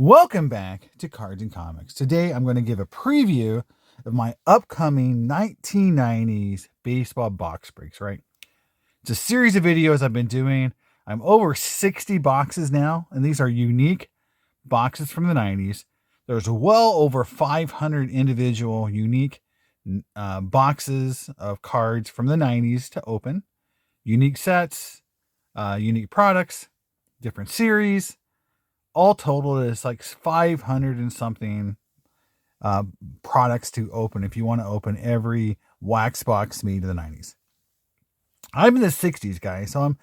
Welcome back to Cards and Comics. Today I'm going to give a preview of my upcoming 1990s baseball box breaks, right? It's a series of videos I've been doing. I'm over 60 boxes now, and these are unique boxes from the 90s. There's well over 500 individual unique boxes of cards from the 90s to open. Unique sets, unique products, different series. All total is like 500 and something products to open if you want to open every wax box made in the 90s. I'm in the 60s, guys, so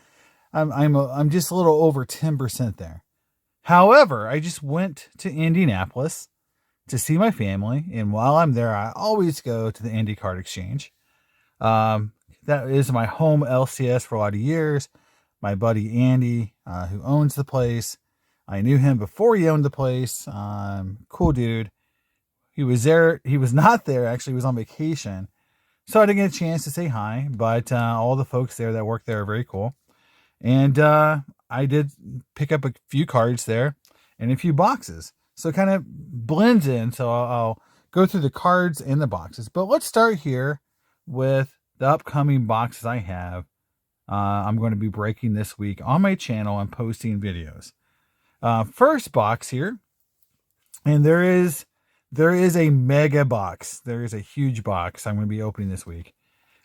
I'm just a little over 10% there. However, I just went to Indianapolis to see my family, and while I'm there, I always go to the Indy Card Exchange. That is my home LCS for a lot of years. My buddy Andy, who owns the place, I knew him before he owned the place. Cool dude. He was there. He was not there. Actually, he was on vacation. So I didn't get a chance to say hi, but all the folks there that work there are very cool. And I did pick up a few cards there and a few boxes. So it kind of blends in. So I'll go through the cards and the boxes. But let's start here with the upcoming boxes I have. I'm going to be breaking this week on my channel and posting videos. First box here, and there is a mega box. There is a huge box I'm going to be opening this week.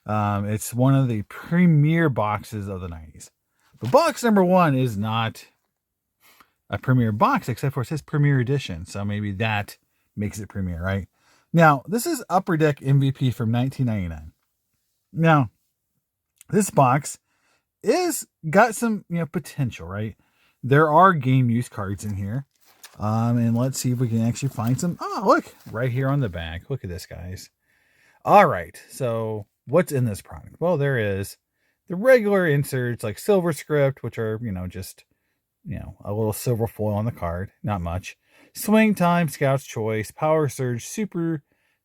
It's one of the premier boxes of the 90s. But box number one is not a premier box, except for it says premier edition. So maybe that makes it premier, right? Now, this is Upper Deck MVP from 1999. Now, this box is got some, potential, right? There are game use cards in here. And let's see if we can actually find some. Oh, look, right here on the back. Look at this, guys. All right. So what's in this product? Well, there is the regular inserts like Silver Script, which are, just, a little silver foil on the card. Not much. Swing Time, Scout's Choice, Power Surge, Super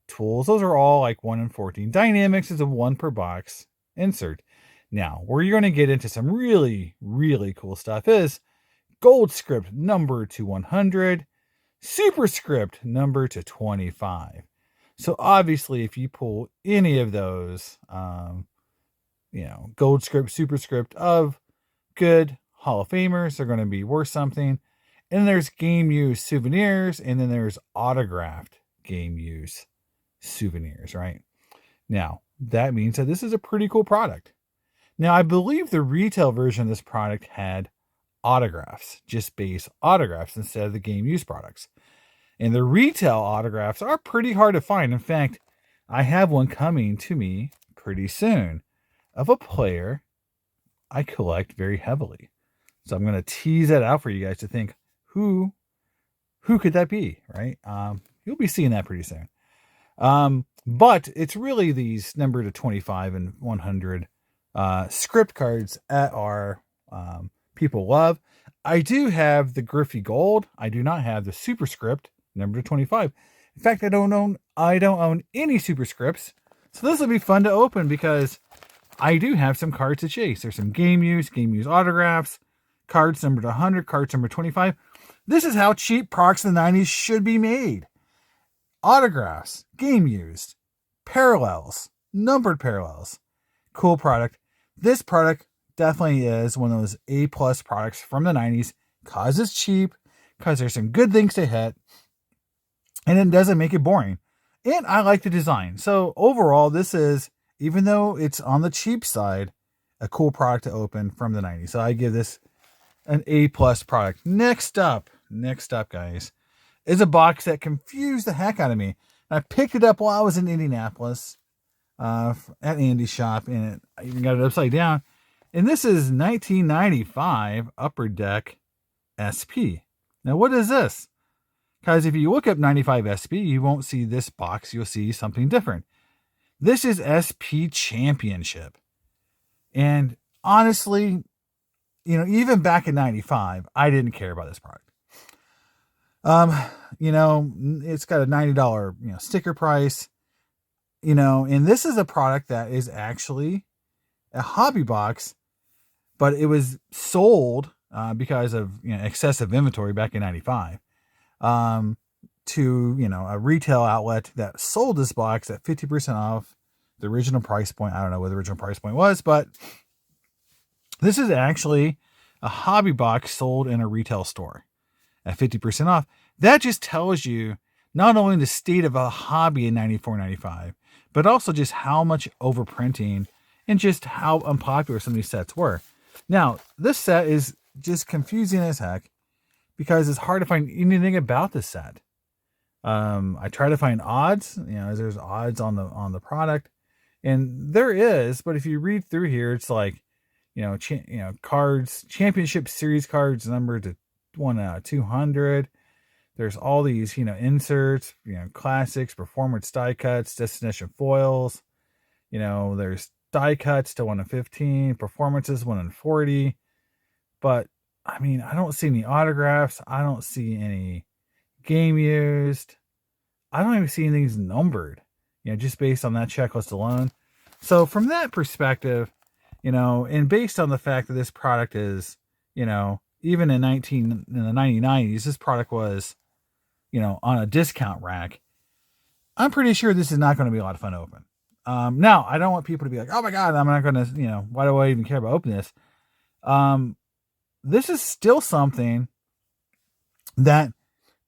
Tools. Those are all like 1 in 14. Dynamics is a 1 per box insert. Now, where you're going to get into some really, really cool stuff is Gold Script number to 100, Super Script number to 25. So obviously, if you pull any of those, Gold Script, Super Script of good Hall of Famers, they're going to be worth something. And there's game use souvenirs, and then there's autographed game use souvenirs, right? Now, that means that this is a pretty cool product. Now, I believe the retail version of this product had autographs, just base autographs instead of the game use products. And the retail autographs are pretty hard to find. In fact, I have one coming to me pretty soon of a player I collect very heavily. So I'm going to tease that out for you guys to think, who could that be, right? You'll be seeing that pretty soon. But it's really these number to 25 and 100 script cards that are people love. I do have the Griffey Gold. I do not have the Super Script number 25. In fact, I don't own any Super Scripts. So this will be fun to open because I do have some cards to chase. There's some game use autographs, cards numbered 100, cards number 25. This is how cheap products in the 90s should be made. Autographs, game used, parallels, numbered parallels. Cool product. This product definitely is one of those A+ products from the 90s because it's cheap, because there's some good things to hit, and it doesn't make it boring. And I like the design. So overall, this is, even though it's on the cheap side, a cool product to open from the 90s. So I give this an A+ product. Next up, guys, is a box that confused the heck out of me. I picked it up while I was in Indianapolis at Andy's shop, and I even got it upside down. And this is 1995 Upper Deck SP. Now, what is this? Because if you look up 95 SP, you won't see this box. You'll see something different. This is SP Championship. And honestly, even back in 95, I didn't care about this product. It's got a $90, sticker price, and this is a product that is actually a hobby box, but it was sold because of excessive inventory back in 95. to, a retail outlet that sold this box at 50% off the original price point. I don't know what the original price point was, but this is actually a hobby box sold in a retail store at 50% off. That just tells you not only the state of a hobby in 94.95, but also just how much overprinting and just how unpopular some of these sets were. Now, this set is just confusing as heck because it's hard to find anything about this set. I try to find odds, there's odds on the product, and there is, but if you read through here, it's like, cards, championship series cards numbered to 1 out of 200. There's all these, inserts, classics, performance die cuts, destination foils. There's die cuts to 1 in 15, performances 1 in 40. But I mean, I don't see any autographs. I don't see any game used. I don't even see anything numbered, just based on that checklist alone. So from that perspective, and based on the fact that this product is, even in the 1990s, this product was, on a discount rack. I'm pretty sure this is not going to be a lot of fun to open. Now, I don't want people to be like, oh my God, I'm not going to, why do I even care about opening this? This is still something that,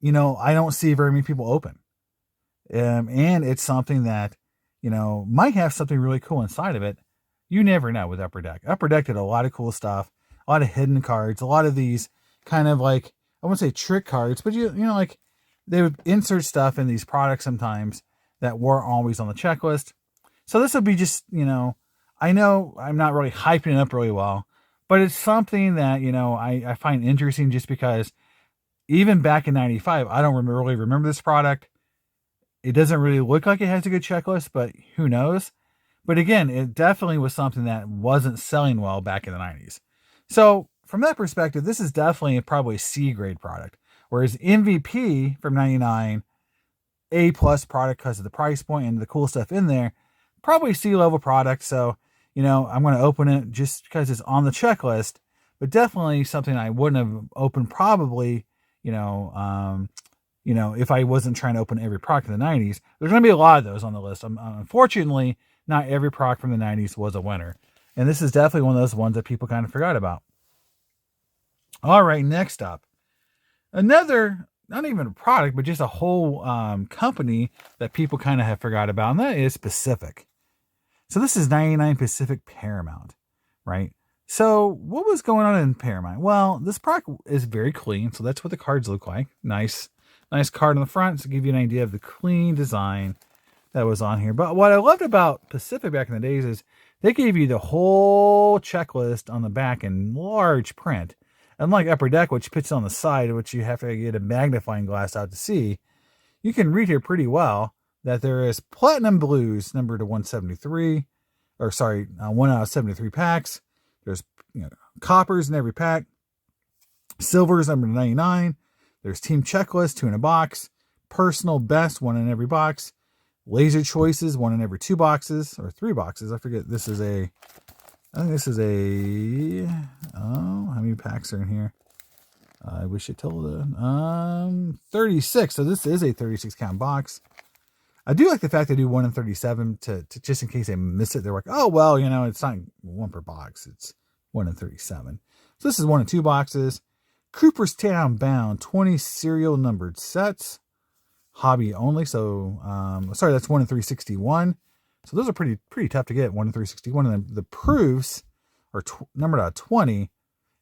I don't see very many people open. And it's something that, might have something really cool inside of it. You never know with Upper Deck. Upper Deck did a lot of cool stuff, a lot of hidden cards, a lot of these kind of like, I wouldn't say trick cards, but like they would insert stuff in these products sometimes that weren't always on the checklist. So this would be just, I know I'm not really hyping it up really well, but it's something that, I find interesting just because even back in 95, I don't really remember this product. It doesn't really look like it has a good checklist, but who knows? But again, it definitely was something that wasn't selling well back in the 90s. So from that perspective, this is definitely probably a C grade product. Whereas MVP from 99, A plus product because of the price point and the cool stuff in there, probably C level product. So, I'm going to open it just because it's on the checklist, but definitely something I wouldn't have opened probably, if I wasn't trying to open every product in the 90s. There's going to be a lot of those on the list. Unfortunately, not every product from the 90s was a winner. And this is definitely one of those ones that people kind of forgot about. All right, next up. Another, not even a product, but just a whole company that people kind of have forgot about, and that is Pacific. So this is 99 Pacific Paramount, right? So what was going on in Paramount? Well, this product is very clean, so that's what the cards look like. Nice card on the front to give you an idea of the clean design that was on here. But what I loved about Pacific back in the days is they gave you the whole checklist on the back in large print. Unlike Upper Deck, which puts on the side, which you have to get a magnifying glass out to see, you can read here pretty well that there is Platinum Blues numbered to 173, 1 out of 73 packs. There's coppers in every pack. Silvers numbered to 99. There's Team Checklist, 2 in a box. Personal Best, 1 in every box. Laser Choices, 1 in every 2 boxes, or 3 boxes. I forget. I think this is how many packs are in here? I wish it told it. 36. So this is a 36 count box. I do like the fact they do 1 in 37 to just in case they miss it. They're like, oh, well, it's not 1 per box. It's 1 in 37. So this is 1 in 2 boxes. Cooperstown bound 20 serial numbered sets. Hobby only. So, that's 1 in 361. So those are pretty tough to get. 1 in 361. And then the proofs are numbered out of 20.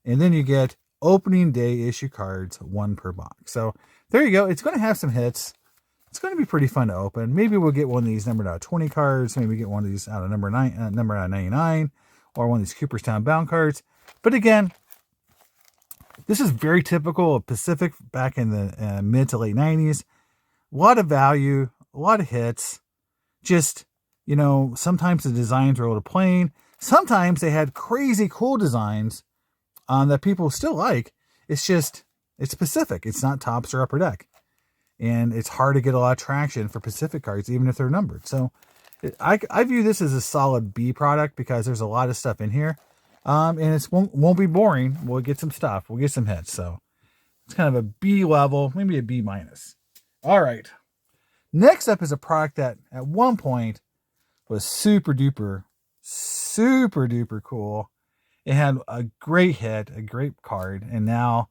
And then you get opening day issue cards, 1 per box. So there you go. It's going to have some hits. It's going to be pretty fun to open. Maybe we'll get one of these numbered out of 20 cards. Maybe get one of these out of number out of 99, or one of these Cooperstown bound cards. But again, this is very typical of Pacific back in the mid to late 90s. A lot of value, a lot of hits. Just, sometimes the designs were a little plain. Sometimes they had crazy cool designs that people still like. It's Pacific. It's not Topps or Upper Deck. And it's hard to get a lot of traction for Pacific cards, even if they're numbered. So I view this as a solid B product because there's a lot of stuff in here. And it won't be boring. We'll get some stuff. We'll get some hits. So It's kind of a B level, maybe a B minus. All right. Next up is a product that at one point was super duper cool. It had a great hit, a great card, and now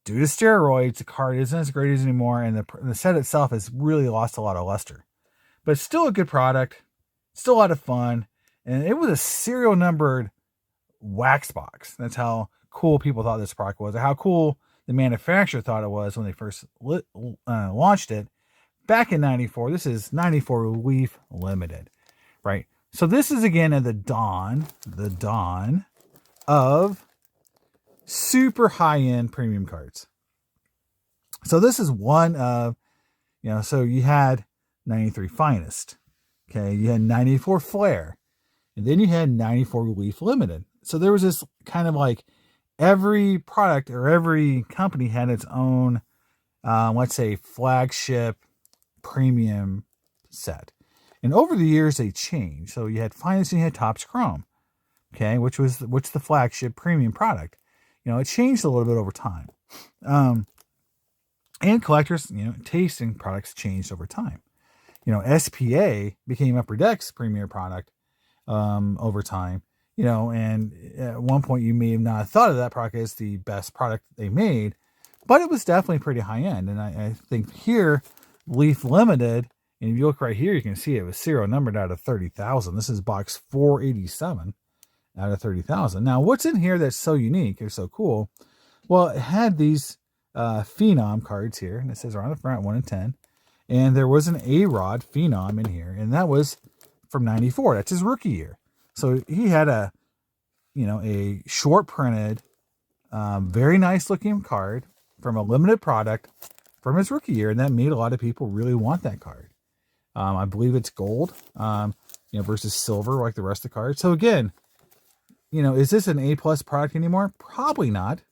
due to steroids, the card isn't as great as anymore, and the set itself has really lost a lot of luster. But it's still a good product, still a lot of fun, and it was a serial numbered wax box. That's how cool people thought this product was, or how cool the manufacturer thought it was when they first launched it back in 94. This is 94 Leaf Limited, right? So this is again at the dawn of super high-end premium cards. So this is one of, so you had 93 Finest, okay, you had 94 Flair, and then you had 94 Leaf Limited. So there was this kind of like every product or every company had its own, let's say, flagship premium set. And over the years, they changed. So you had Finest and you had Topps Chrome, okay, which the flagship premium product. It changed a little bit over time. And collectors, tasting products changed over time. SPA became Upper Deck's premier product over time. And at one point you may have not thought of that product as the best product they made, but it was definitely pretty high end. And I think here, Leaf Limited, and if you look right here, you can see it was serial numbered out of 30,000. This is box 487 out of 30,000. Now, what's in here that's so unique or so cool? Well, it had these Phenom cards here, and it says around the front 1 in 10. And there was an A-Rod Phenom in here, and that was from 94. That's his rookie year. So he had a short printed, very nice looking card from a limited product from his rookie year. And that made a lot of people really want that card. I believe it's gold, versus silver like the rest of the cards. So again, is this an A+ product anymore? Probably not.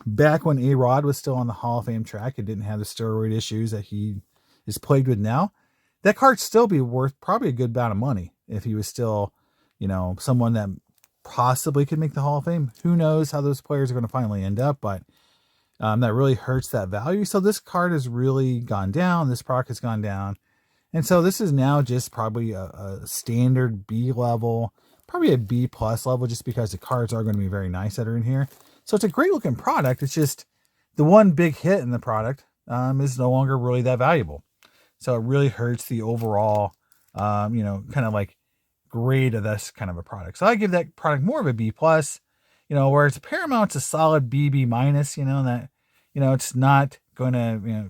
Back when A-Rod was still on the Hall of Fame track, it didn't have the steroid issues that he is plagued with now. That card still be worth probably a good amount of money if he was still, someone that possibly could make the Hall of Fame. Who knows how those players are going to finally end up, but that really hurts that value. So this card has really gone down. This product has gone down. And so this is now just probably a standard B level, probably a B+ level, just because the cards are going to be very nice that are in here. So it's a great looking product. It's just the one big hit in the product is no longer really that valuable. So it really hurts the overall, kind of like grade of this kind of a product. So I give that product more of a B+, whereas Paramount's a solid B minus, and that, it's not going to,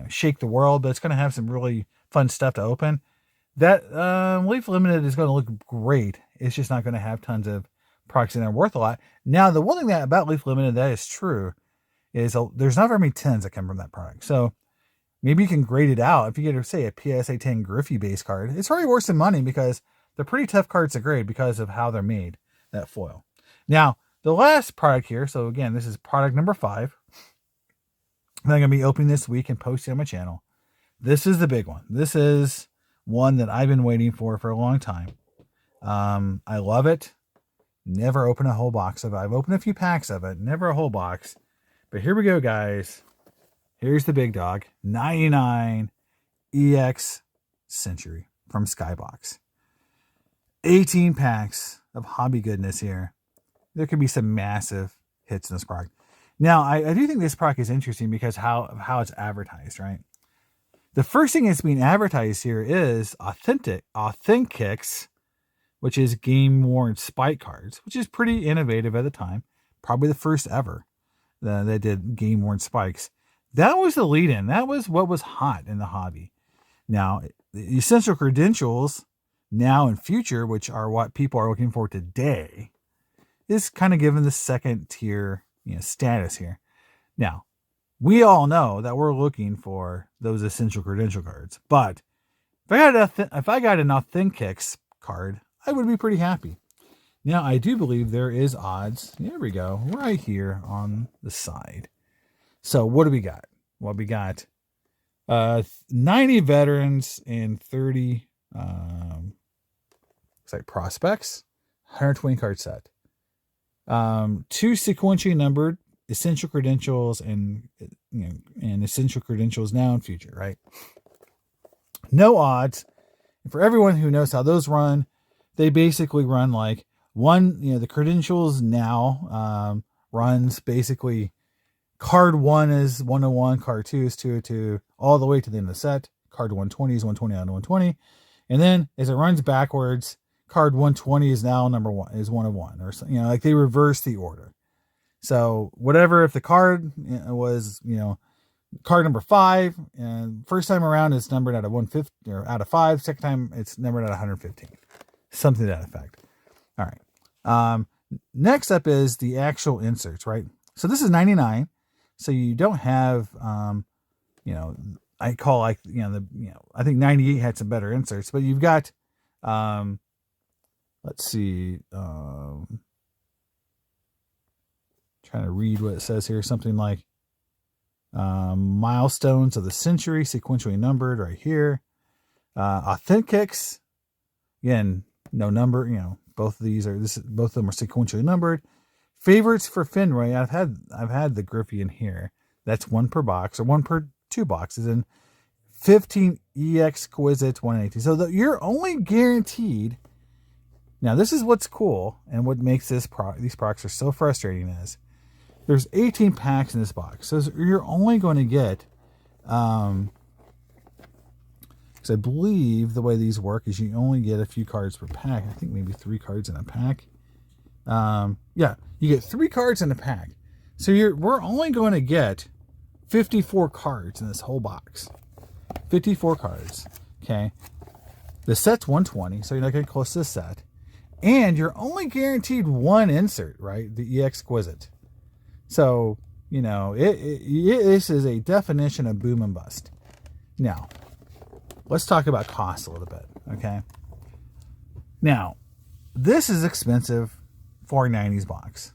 shake the world, but it's going to have some really fun stuff to open. That Leaf Limited is going to look great. It's just not going to have tons of products in there worth a lot. Now, the one thing that about Leaf Limited that is true is there's not very many 10s that come from that product. So maybe you can grade it out. If you get, say, a PSA 10 Griffey base card, it's already worth some money because they're pretty tough cards to grade because of how they're made, that foil. Now, the last product here, so again, this is product number 5. I'm going to be opening this week and posting on my channel. This is the big one. This is one that I've been waiting for a long time. I love it. Never open a whole box of it. I've opened a few packs of it, never a whole box. But here we go, guys. Here's the big dog. 99 EX Century from Skybox. 18 packs of hobby goodness here. There could be some massive hits in this product. Now, I do think this product is interesting because how it's advertised, right? The first thing that's being advertised here is Authentics, which is game-worn spike cards, which is pretty innovative at the time. Probably the first ever that did game-worn spikes. That was the lead-in. That was what was hot in the hobby. Now, the essential credentials, now and future, which are what people are looking for today, is kind of given the second tier status here. Now, we all know that we're looking for those essential credential cards, but if I got an Authentics card, I would be pretty happy. Now, I do believe there is odds. Here we go, right here on the side. So what do we got? Well, we got 90 veterans and 30 looks like prospects, 120 card set. 2 sequentially numbered essential credentials and and essential credentials now and future, right? No odds. And for everyone who knows how those run, they basically run like one, the credentials now runs basically card 1 is 101, card 2 is 202, all the way to the end of the set. Card 120 is 120 out of 120. And then as it runs backwards, card 120 is now number 1, is 101, or like they reverse the order. So whatever, if the card was, card number 5, and first time around it's numbered out of 150 or out of 5, second time it's numbered out of 115. Something to that effect. All right. Next up is the actual inserts, right? So this is 99. So you don't have, I call I think 98 had some better inserts, but you've got, let's see, trying to read what it says here. Something like, milestones of the century, sequentially numbered right here. Authentics, again, no number, both of these both of them are sequentially numbered. Favorites for Fenway, I've had the Griffey in here. That's 1 per box, or 1 per 2 boxes, and 15 Exquisite 118. So you're only guaranteed. Now this is what's cool, and what makes these products are so frustrating is there's 18 packs in this box. So you're only going to get, because I believe the way these work is you only get a few cards per pack. I think maybe 3 cards in a pack. Yeah, you get 3 cards in a pack. So we're only going to get 54 cards in this whole box. 54 cards. Okay. The set's 120, so you're not getting close to the set. And you're only guaranteed 1 insert, right? The Exquisite. So, this is a definition of boom and bust. Now, let's talk about cost a little bit, okay? Now, this is expensive for a 90s box.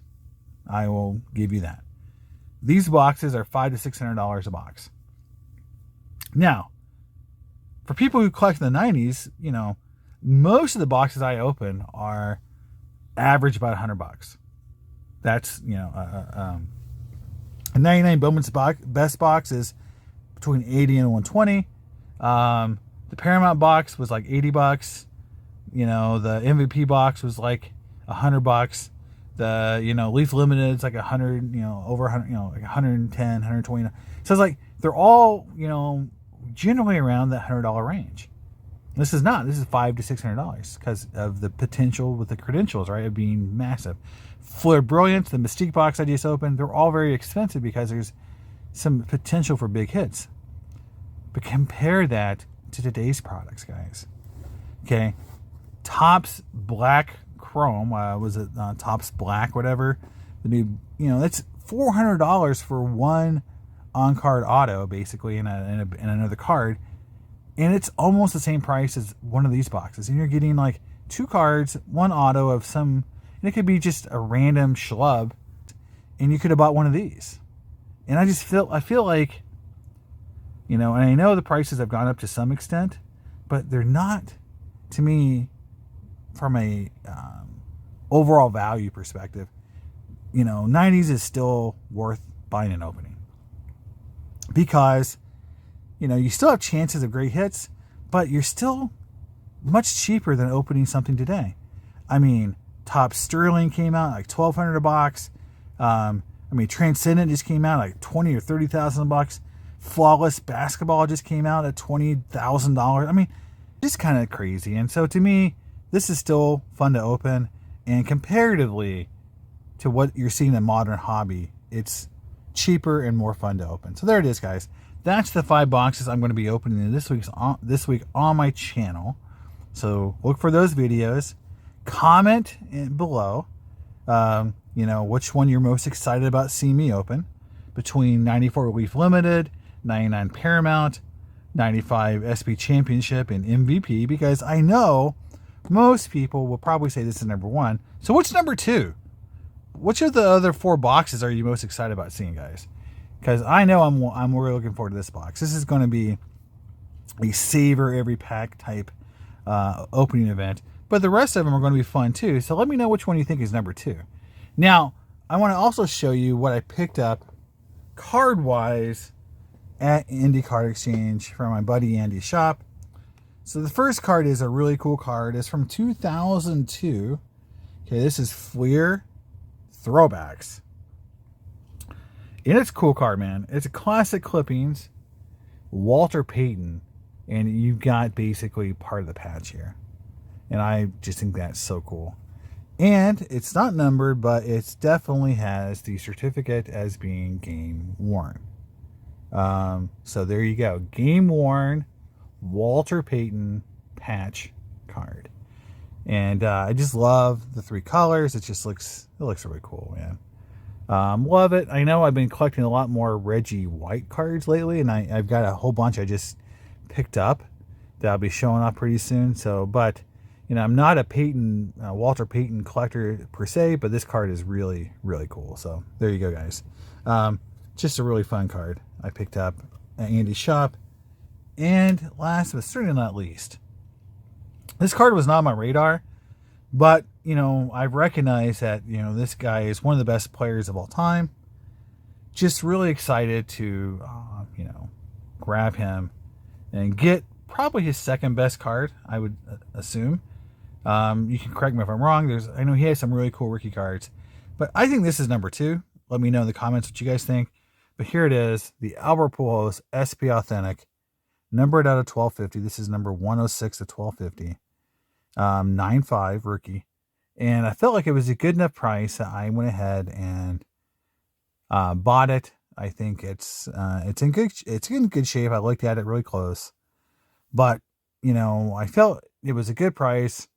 I will give you that. These boxes are $500 to $600 a box. Now, for people who collect in the 90s, most of the boxes I open are average about $100. That's, a 99 Bowman's best box is between 80 and 120. The Paramount box was like $80. The MVP box was like $100. The, Leaf Limited is like 100, over 100, like 110, 120. So it's like, they're all, generally around that $100 range. This is $500 to $600 because of the potential with the credentials, right, of being massive. Fleur Brilliance, the Mystique box I just opened, they're all very expensive because there's some potential for big hits. But compare that to today's products, guys. Okay, Topps Black Chrome, was it Topps Black, whatever? The new, that's $400 for one on-card auto, basically, in another card. And it's almost the same price as one of these boxes. And you're getting like 2 cards, 1 auto of some, and it could be just a random schlub, and you could have bought one of these. And I feel like, and I know the prices have gone up to some extent, but they're not, to me, from a overall value perspective, 90s is still worth buying and opening. Because, you still have chances of great hits, but you're still much cheaper than opening something today. I mean, Top Sterling came out like $1,200 a box. Transcendent just came out like $20,000 or $30,000 a box. Flawless Basketball just came out at $20,000. Just kind of crazy. And so to me, this is still fun to open. And comparatively to what you're seeing in modern hobby, it's cheaper and more fun to open. So there it is, guys. That's the 5 boxes I'm going to be opening this week on my channel. So look for those videos. Comment below, which one you're most excited about seeing me open between 94 Leaf Limited, 99 Paramount, 95 SP Championship, and MVP, because I know most people will probably say this is number 1. So what's number 2? Which of the other 4 boxes are you most excited about seeing, guys? Because I know I'm really looking forward to this box. This is going to be a savor every pack type opening event. But the rest of them are going to be fun too. So let me know which one you think is number 2. Now, I want to also show you what I picked up card-wise at Indie Card Exchange from my buddy Andy's shop. So the first card is a really cool card. It's from 2002. Okay, this is Fleer Throwbacks. And it's a cool card, man. It's a classic clippings, Walter Payton, and you've got basically part of the patch here. And I just think that's so cool. And it's not numbered, but it definitely has the certificate as being game worn. So there you go. Game worn Walter Payton patch card. And I just love the three colors. It looks really cool, man. Love it. I know I've been collecting a lot more Reggie White cards lately, and I've got a whole bunch I just picked up that I'll be showing off pretty soon. So, but you know, I'm not a Walter Payton collector per se, but this card is really, really cool. So there you go, guys. Just a really fun card I picked up at Andy's shop. And last but certainly not least, this card was not on my radar, but, you know, I've recognized that, you know, this guy is one of the best players of all time. Just really excited to, you know, grab him and get probably his second best card, I would assume. You can correct me if I'm wrong. I know he has some really cool rookie cards, but I think this is number 2. Let me know in the comments what you guys think. But here it is, the Albert Pujols SP Authentic, numbered out of 1250. This is number 106 of 1250. 9.5 rookie. And I felt like it was a good enough price that I went ahead and bought it. I think it's in good shape. I looked at it really close. But, you know, I felt it was a good price.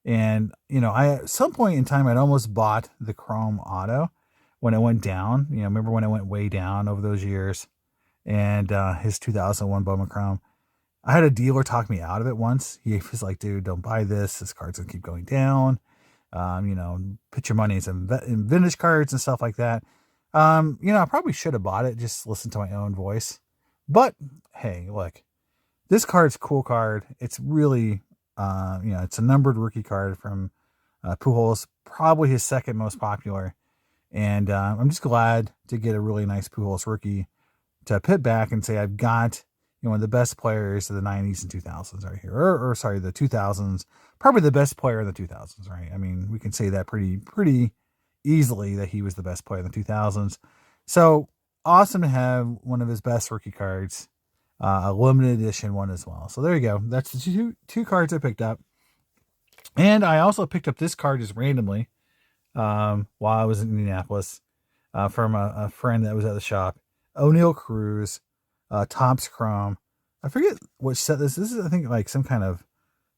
And, you know, at some point in time, I'd almost bought the Chrome Auto when it went down. You know, remember when it went way down over those years? And his 2001 Bowman Chrome. I had a dealer talk me out of it once. He was like, dude, don't buy this. This card's going to keep going down. You know, put your money in vintage cards and stuff like that. You know, I probably should have bought it. Just listen to my own voice. But, hey, look. This card's a cool card. It's really, you know, it's a numbered rookie card from Pujols. Probably his second most popular. And I'm just glad to get a really nice Pujols rookie to pit back and say I've got, you know, one of the best players of the 90s and 2000s right here. Or sorry, the 2000s. Probably the best player in the 2000s, right? I mean, we can say that pretty easily that he was the best player in the 2000s. So awesome to have one of his best rookie cards. A limited edition one as well. So there you go. That's the two cards I picked up. And I also picked up this card just randomly while I was in Indianapolis from a friend that was at the shop. O'Neal Cruz, Topps Chrome. I forget what set this is. I think like some kind of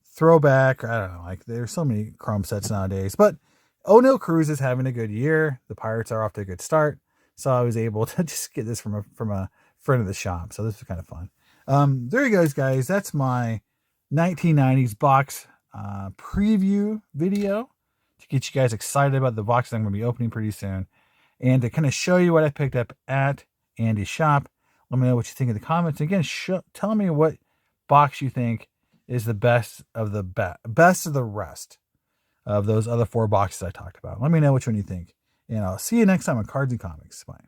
throwback. I don't know. Like there's so many Chrome sets nowadays. But O'Neal Cruz is having a good year. The Pirates are off to a good start. So I was able to just get this from a friend of the shop. So this was kind of fun. There you go, guys. That's my 1990s box preview video to get you guys excited about the box that I'm going to be opening pretty soon. And to kind of show you what I picked up at Andy's shop. Let me know what you think in the comments. Again, tell me what box you think is the best of the best of the rest of those other 4 boxes I talked about. Let me know which one you think. And I'll see you next time on Cards and Comics. Bye.